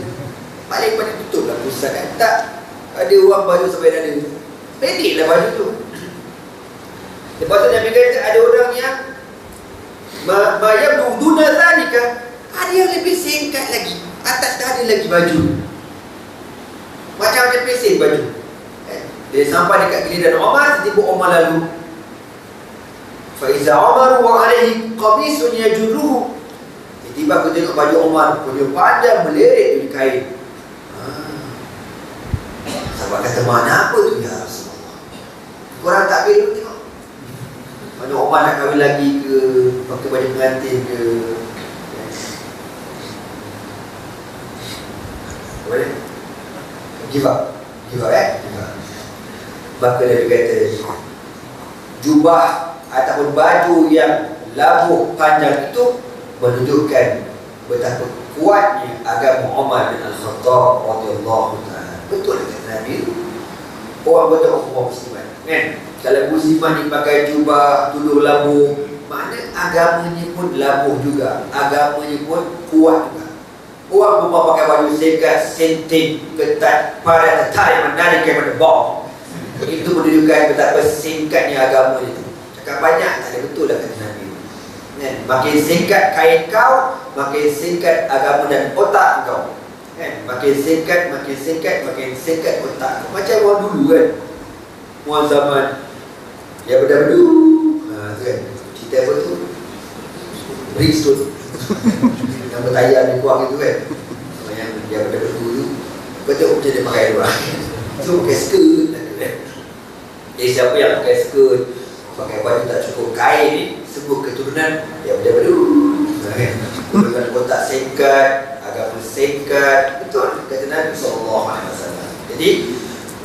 paling tutup lah pusat kan. Tak, ada orang baju sampai dada, pendeklah baju tu. Lepas tu Nabi kata ada orang yang mayam duna zalika, ada yang lebih singkat lagi, atas dah ada lagi baju, macam pesing baju. Dia sampai dekat giliran Umar, tiba Umar lalu. Fa iza Umar wa alaihi qamisun yajurruhu. Tiba aku tengok baju Umar punya panjang melirik di kain. Sahabat kata, mana apa tu ya Rasulullah? Korang tak boleh tengok. Mana Umar nak kahwin lagi ke, pakai baju pengantin ke? Boleh? Give up Maka dia kata, jubah ataupun baju yang labuh panjang itu menunjukkan betapa kuatnya agama Umar bin Al-Khattab radhiyallahu ta'ala. Betul kata Nabi, orang betul orang musliman kan? Kalau musliman ni pakai jubah tuduh labuh, makna agamanya pun labuh juga, agamanya pun kuat juga. Orang pun pakai baju sekat, senting, ketat, pada tarik menarik kepada bawah, itu menunjukkan betapa singkatnya agama itu. Cakap banyak tak ada, betul lah kata Nabi kan? Makin singkat kain kau, makin singkat agama dan otak kau kan? Makin singkat otak kau. Macam orang dulu kan, orang zaman yang berda-berdu tu kan, cerita apa tu, Brixton yang bertayar di kuang itu kan, yang dia berda-berdu tu, betul macam dia pakai luar. So pakai skirt kan? Jadi siapa yang pakai skirt, pakai baju tak cukup kain ni, semua keturunan yang berda-berdu kan? Keturunan otak singkat, agama singkat. Betul kata Nabi SAW. Jadi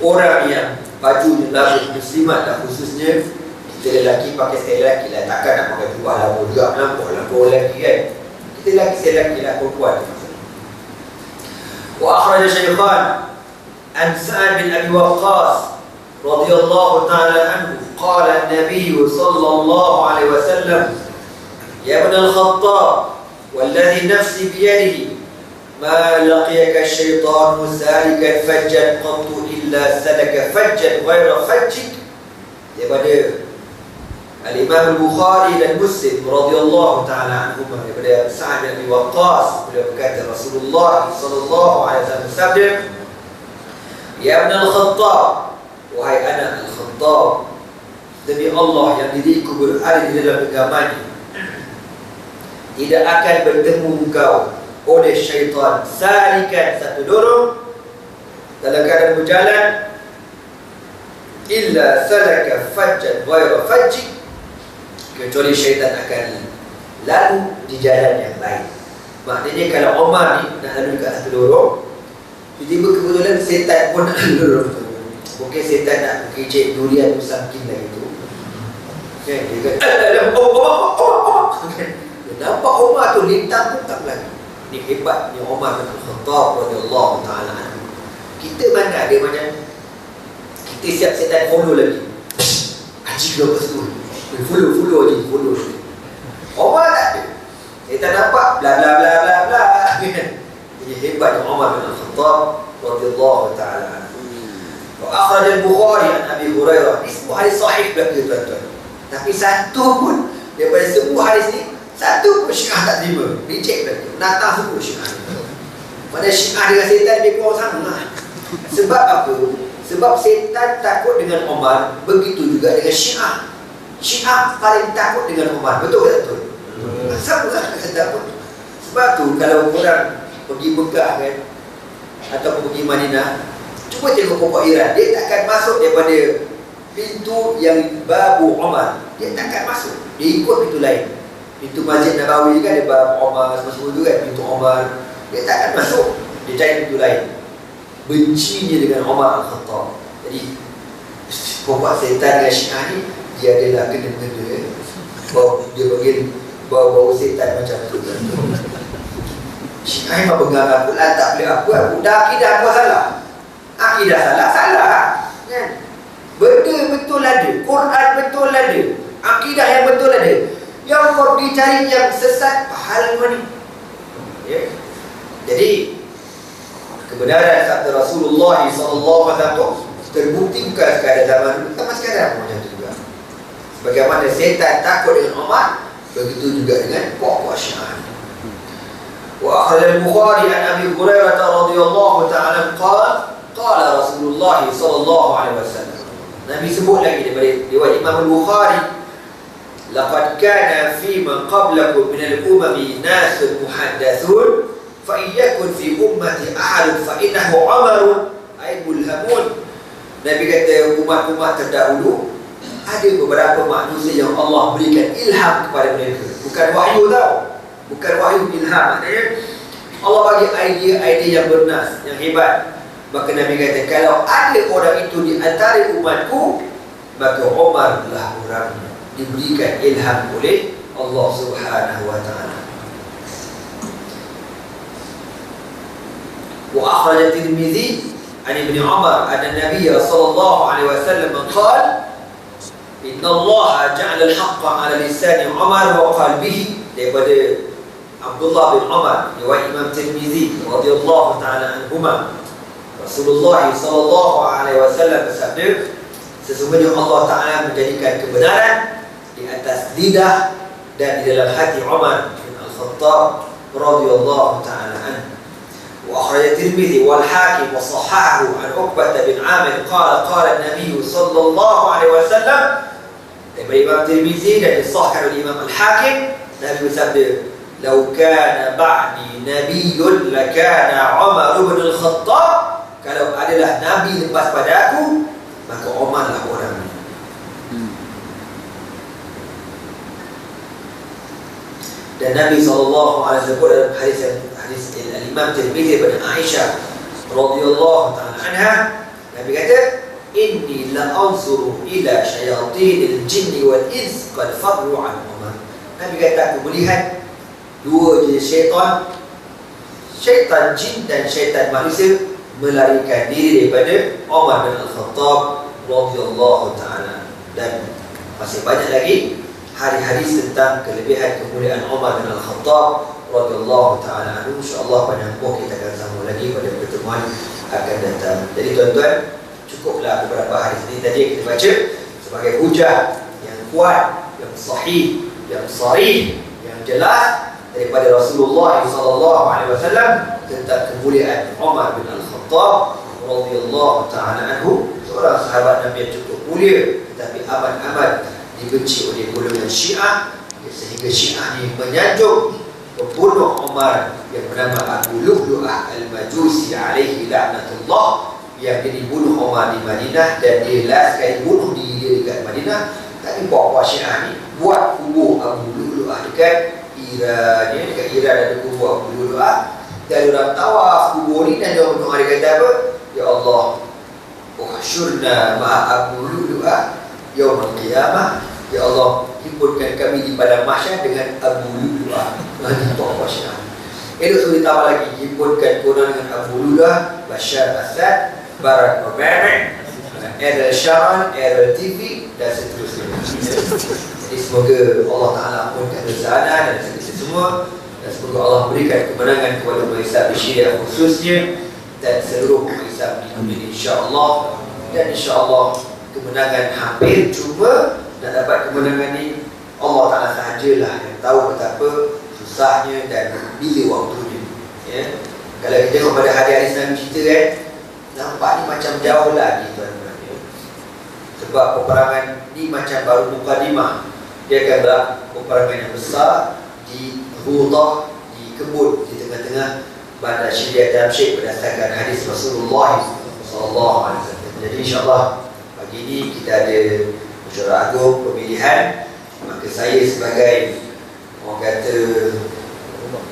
orang yang baju labuh muslimat lah, khususnya kita lelaki pakai style lelaki lah, takkan nak pakai jubah labuh juga, labuh lelaki kan? Kita lelaki style lelaki lah, perempuan. Wa akhraj Shaykhan an Sa'ad bin Abi Waqqas radhiyallahu ta'ala anhu qala an-nabiy sallallahu alaihi wasallam ya ibn al-Khattab والذي نفسي بيده ما لقيك الشيطان سالكا فجا قط إلا سلك فجا غير فجك. Daripada Al-Imam Al-Bukhari dan Muslim radhiyallahu ta'ala anhum, daripada Sa'ad bin Abi Waqqas, beliau berkata Rasulullah sallallahu alaihi wasallam bersabda, ya ibn al-Khattab, wahai anak Al-Khattab, demi Allah yang diriku berada di dalam genggamannya, tidak akan bertemu engkau oleh syaitan salikan, satu dorong dalam keadaan berjalan, illa salaka fajjan ghaira fajji, kecuali syaitan akan lalu di jalan yang lain. Maknanya kalau Omar ni nak lalu dekat satu lorong, tiba-tiba kebetulan setan pun nak lalu lorong tu. Mungkin setan nak kecek durian tu saking lah itu. Kan dia kata, Omar. Dia nampak Omar tu lintang pun tak lagi. Ni hebatnya Omar bin Al-Khattab radhiyallahu ta'ala anhu. Kita mana ada macam kita siap setan follow lagi. Ajik lepas tu. Follow je, follow. Omar tak ada. Setan nampak bla bla bla bla bla. Ini hebatnya Omar bin Al-Khattab radhiyallahu ta'ala anhu. Wa akhraj al-Bukhari an Abi Hurairah. Ini semua hadis sahih belaka tuan-tuan. Tapi satu pun daripada semua hadis ni, satu pun Syiah tak terima. Reject belaka. Natang semua Syiah. Pada Syiah dengan setan dia kurang sama. Sebab apa? Sebab setan takut dengan Omar, begitu juga dengan Syiah. Syiah paling takut dengan Omar. Betul ke tak betul? Sama lah takut. Sebab tu kalau orang pergi Mekah kan, ataupun pergi Madinah, cuba tengok pokok Iran, dia takkan masuk daripada pintu yang Babu Omar. Dia takkan masuk, dia ikut pintu lain. Pintu Masjid Nabawi kan ada Babu Omar, semua tu kan, pintu Omar. Dia takkan masuk, dia cari pintu lain. Bencinya dengan Omar Al-Khattab. Jadi pokok setan dengan Syiah ni, dia adalah kena-kena. Dia panggil bau-bau setan macam tu. Syiah memang pegang aku lah, tak boleh aku. Dah akidah aku salah. Akidah salah kan? Benda betul ada, Quran betul ada, akidah yang betul ada. Yang kau dicari yang sesat, pahala mana? Ya. Jadi kebenaran sabda Rasulullah SAW terbukti bukan sekadar zaman dulu, sama sekadar macam itu juga. Bagaimana setan takut dengan Umar, begitu juga dengan pokok Syiah. Wa akhraj al-Bukhari an Abi Hurairah radhiyallahu ta'ala qala Rasulullah sallallahu alaihi wasallam. Nabi sebut lagi daripada riwayat Imam Al-Bukhari, laqad kana fi man qablakum min al-umami nasun muhaddathun fa iyyakun fi ummati ahad fa innahu Umar ay mulhamun. Nabi kata umat-umat terdahulu ada beberapa manusia yang Allah berikan ilham kepada mereka. Bukan wahyu tau. Bukan wahyu, ilham. Maknanya Allah bagi idea-idea yang bernas, yang hebat. Maka Nabi kata, kalau ada orang itu di antara umatku, maka Umar lah orangnya, diberikan ilham oleh Allah Subhanahu wa ta'ala. Wa akhraj at-Tirmidzi an Ibn Umar anna Nabiy sallallahu alaihi wasallam qala inna Allah ja'ala al-haqqa 'ala lisani Umar wa qalbihi. Daripada Abdullah bin Umar, riwayat Imam Tirmidzi radhiyallahu ta'ala anhuma, Rasulullah sallallahu alaihi wasallam bersabda, sesungguhnya Allah Ta'ala menjadikan kebenaran di atas lidah dan di dalam hati Umar bin Al-Khattab radhiyallahu ta'ala anhu. Wa akhraj at-Tirmidzi wal Hakim wa sahhahu an Uqbah bin Amir qala an-nabiy sallallahu alaihi wasallam. Daripada Imam Tirmidzi dan disahihkan oleh Imam Al-Hakim, Nabi bersabda, "Lau kana ba'di nabiyyun lakana Umar bin Al-Khattab." Kalau adalah Nabi lepas pada aku, maka Umar lah orangnya. Dan Nabi SAW sebut dalam hadis Imam Tirmidzi daripada Aisyah radhiyallahu ta'ala anha, Nabi kata, inni la anzuru ila syayatinil jinni wal ins qad farru an Umar. Nabi kata, aku melihat dua jenis syaitan, syaitan jin dan syaitan manusia, melarikan diri daripada Umar bin Al-Khattab radhiyallahu ta'ala. Dan masih banyak lagi hadis-hadis tentang kelebihan kemuliaan Umar bin Al-Khattab radhiyallahu ta'ala anhu. InsyaAllah pada muka kita akan sambung lagi pada pertemuan akan datang. Jadi tuan-tuan, cukuplah beberapa hadis ini tadi kita baca sebagai hujah yang kuat, yang sahih, yang sharih, yang jelas daripada Rasulullah SAW tentang kemuliaan Umar bin Al-Khattab radhiyallahu ta'ala anhu. seorang sahabat Nabi yang cukup mulia, tetapi amat-amat dibenci oleh golongan Syiah, sehingga Syiah ini menyanjung pembunuh Umar yang bernama Abu Lu'lu'ah Al-Majusi alaihi la'natullah, yang dia dibunuh Umar di Madinah, dan dia last kali bunuh diri dia dekat Madinah. Tapi puak-puak Syiah ni buat kubur Abu Lu'lu'ah dekat Iran. Dekat Iran ada kubur Abu Lu'lu'ah, dan orang tawaf kubur ni, dan dia berdoa, dia kata apa? Ya Allah, uhsyurna ma'a Abu Lu'lu'ah yaumul qiyamah. Ya Allah, himpunkan kami di padang mahsyar dengan Abu Lu'lu'ah. Ini puak-puak Syiah. Elok suruh ditambah lagi, himpunkan korang dengan Abu Lu'lu'ah, Bashar Assad, Barack Obama, Errol Sharon, Errol TV, dan seterusnya. Jadi semoga Allah Ta'ala ampunkan dosa anda dan kita semua, dan semoga Allah berikan kemenangan kepada umat Islam di Syria khususnya, dan seluruh umat Islam di dunia insya-Allah. Dan insya-Allah kemenangan hampir, cuma nak dapat kemenangan ni Allah Ta'ala sahajalah yang tahu betapa susahnya dan bila waktunya. Ya. Kalau kita tengok pada hadis Nabi cerita kan, nampak ni macam jauh lagi tuan-tuan. Sebab peperangan ni macam baru mukadimah. Dia akan berlaku peperangan yang besar di Ghutah, di kebun di tengah-tengah bandar Syria Damsyik berdasarkan hadis Rasulullah SAW. Jadi insya-Allah pagi ini kita ada Musyawarah Agung pemilihan, maka saya sebagai orang kata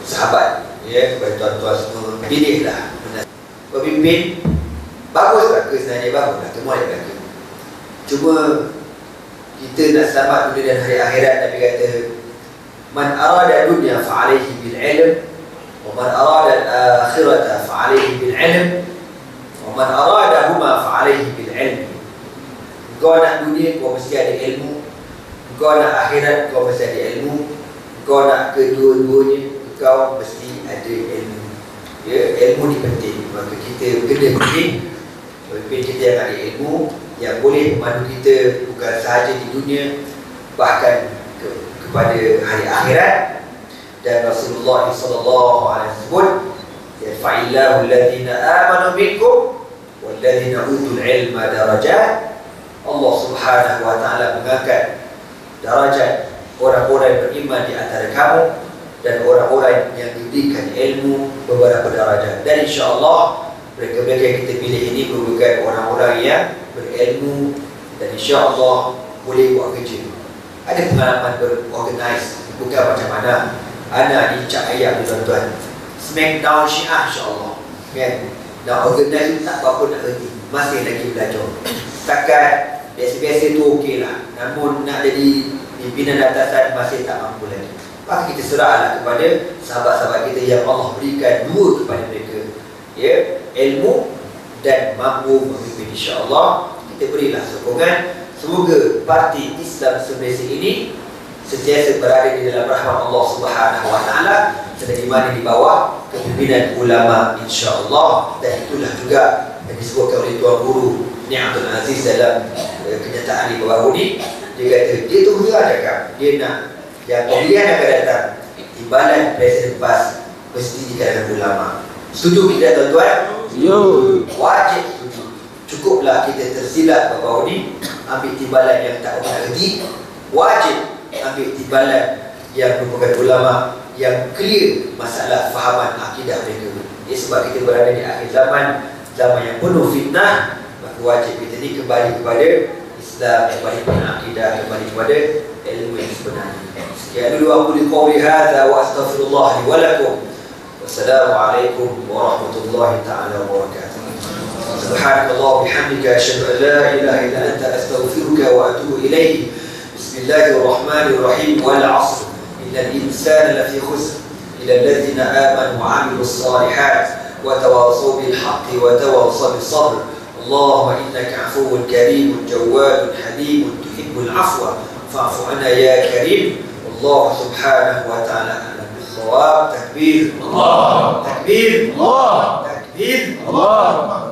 sahabat ya kepada tuan-tuan semua, pilihlah pemimpin. Baguslah ke sebenarnya, baguslah, semua ada belaka. Cuma kita nak selamat dunia dan hari akhirat. Nabi kata, man arada dunya fa'alaihi bil ilm, wa man arada al-akhirata fa'alaihi bil ilm, wa man arada huma fa'alaihi bil ilm. Kau nak dunia, kau mesti ada ilmu. Kau nak akhirat, kau mesti ada ilmu. Kau nak kedua-duanya, kau mesti ada ilmu. Ya, ilmu ni penting. Maka kita kena penting pemimpin kita yang ada ilmu, yang boleh memandu kita bukan sahaja di dunia, bahkan kepada hari akhirat. Dan Rasulullah SAW sebut, yarfa'illahu alladhina amanu minkum walladhina utul ilma darajat. Allah Subhanahu wa ta'ala mengangkat darajat orang-orang yang beriman di antara kamu, dan orang-orang yang diberikan ilmu beberapa darajat. Dan insya-Allah mereka-mereka yang kita pilih ini merupakan orang-orang yang berilmu, dan insya-Allah boleh buat kerja, ada pengalaman berorganize, bukan macam mana anak ni cak ayam ni tuan-tuan, smackdown Syiah insya-Allah kan. Dah organize tak apa-apa nak henti, masih lagi belajar. Setakat biasa-biasa tu okeylah, namun nak jadi pimpinan atasan masih tak mampu lagi. Maka kita serahlah kepada sahabat-sahabat kita yang Allah berikan dua kepada mereka, ya, ilmu dan mampu memimpin. InsyaAllah kita berilah sokongan. Semoga parti Islam Malaysia ini sentiasa berada di dalam rahmat Allah Subhanahu wa ta'ala, sedang dimana di bawah kepimpinan ulama insya-Allah. Dan itulah juga yang disebutkan oleh Tuan Guru Ni Abdul Aziz dalam kenyataan di bawah ini. Dia kata, dia tu cakap, dia nak yang pemilihan akan datang, timbalan Presiden PAS mesti di kalangan ulama. Setuju kita tuan-tuan? Yo. Wajib setuju. Cukuplah kita tersilap bawah ini, ambil timbalan yang tak mengerti. Wajib ambil timbalan yang merupakan ulama yang clear masalah fahaman akidah mereka. Ia sebab kita berada di akhir zaman, zaman yang penuh fitnah, maka wajib kita ni kembali kepada Islam, kembali kepada akidah, kembali kepada ilmu yang sebenarnya. Sekian dulu aku liqauli hadza wa astaghfirullah li wa lakum. Wassalamualaikum warahmatullahi taala wabarakatuh. Subhanakallah bihamdika asyhadu an la ilaha illa anta astaghfiruka wa atubu ilaik. Bismillahirrahmanirrahim. Wal 'asr innal insana lafi khusr illa alladhina amanu wa 'amilus shalihat wa tawassaw bil haqqi wa tawassaw bis sabr. Allahumma innaka 'afuwwun karimun jawwadun halimun tuhibbul 'afwa fa'fu 'anna ya karim. Allah Subhanahu wa ta'ala a'lam bis-shawab. Takbir Allah, takbir Allah, takbir Allah.